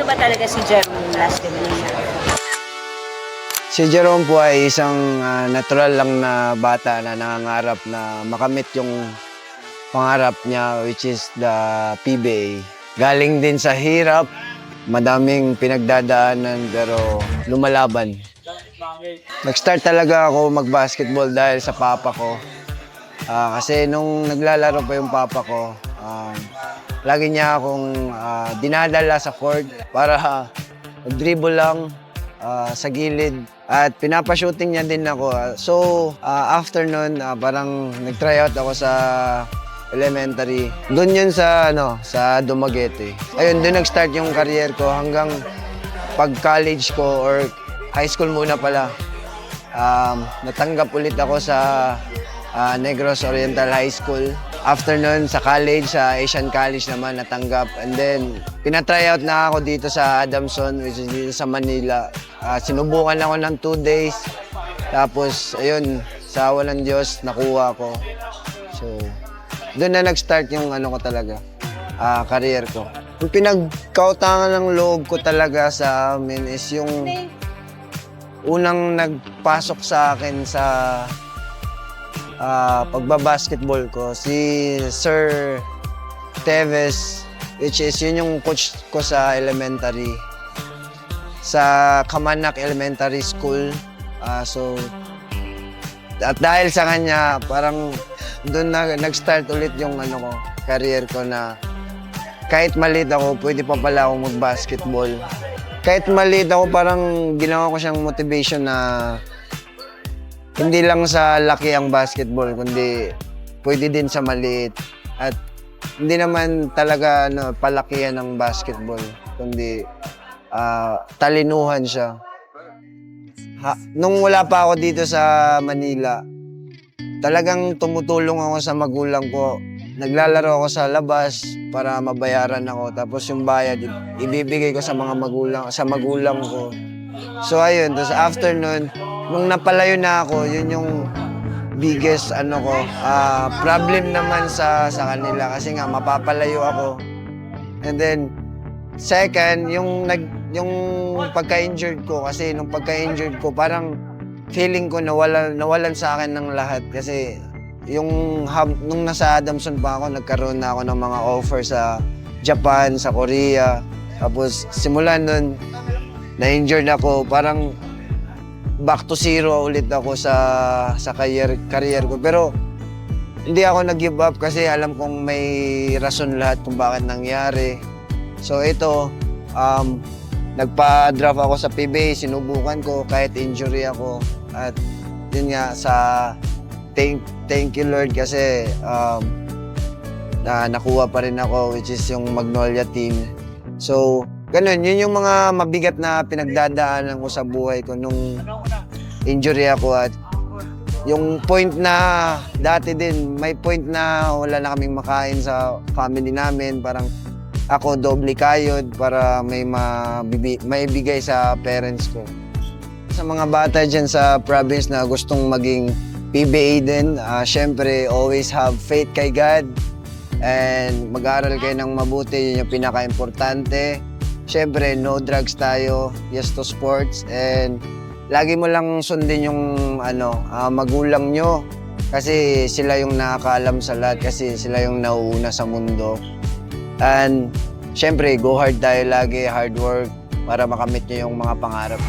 ba talaga si Jerome Lastimilla? Si Jerome po ay isang natural lang na bata na nangangarap na makamit yung pangarap niya, which is the PBA. Galing din sa hirap, madaming pinagdadaanan pero lumalaban. Nag-start talaga ako mag-basketball dahil sa papa ko. Kasi nung naglalaro pa yung papa ko, lagi niya akong dinadala sa court para dribble lang sa gilid. At pinapa-shooting niya din ako. So, after nun, parang nag-try out ako sa elementary. Doon yun sa Dumaguete. Ayun, doon nag-start yung career ko hanggang pag-college ko or high school muna pala. Natanggap ulit ako sa Negros Oriental High School. After nun, sa college, sa Asian College naman natanggap. And then, pinatry out na ako dito sa Adamson, which is dito sa Manila. Sinubukan ako ng 2 days. Tapos, ayun, sa walang Diyos, nakuha ko. So, doon na nag-start yung ko talaga, career ko. Yung pinagkautangan ng loob ko talaga sa amin is yung unang nagpasok sa akin sa pagbabasketball ko, si Sir Teves, which is yun yung coach ko sa elementary, sa Kamanak Elementary School. At dahil sa kanya, parang doon nag-start ulit yung career ko na kahit maliit ako, pwede pa pala akong mag-basketball. Kahit maliit ako, parang ginawa ko siyang motivation na hindi lang sa laki ang basketball, kundi pwede din sa maliit. At hindi naman talaga palakihan ng basketball, kundi talinuhan siya. Nung wala pa ako dito sa Manila, talagang tumutulong ako sa magulang ko. Naglalaro ako sa labas para mabayaran ako. Tapos yung bayad, ibibigay ko sa magulang ko. So ayun, tapos after nun, nung napalayo na ako, yun yung biggest problem naman sa kanila kasi nga mapapalayo ako. And then second, yung pagka-injured ko, kasi nung pagka-injured ko parang feeling ko nawalan sa akin ng lahat kasi nung nasa Adamson pa ako, nagkaroon na ako ng mga offer sa Japan, sa Korea. Tapos simula nun, na-injured ako, parang back to zero ulit ako sa career ko. Pero hindi ako nag-give up kasi alam kong may rason lahat kung bakit nangyari. So ito, nagpa-draft ako sa PBA, sinubukan ko kahit injury ako. At yun nga, thank you Lord kasi nakuha pa rin ako, which is yung Magnolia team. So, ganun, yun yung mga mabigat na pinagdadaanan ko sa buhay ko nung injury ako. At yung point na dati din, may point na wala na kaming makain sa family namin. Parang ako doble kayod para may maibigay sa parents ko. Sa mga bata dyan sa province na gustong maging PBA din, syempre always have faith kay God and mag-aaral kayo ng mabuti, yun yung pinaka-importante. Syempre, no drugs tayo, yes to sports, and lagi mo lang sundin yung magulang nyo kasi sila yung nakakaalam sa lahat, kasi sila yung nauuna sa mundo. And syempre, go hard tayo lagi, hard work para makamit nyo yung mga pangarap.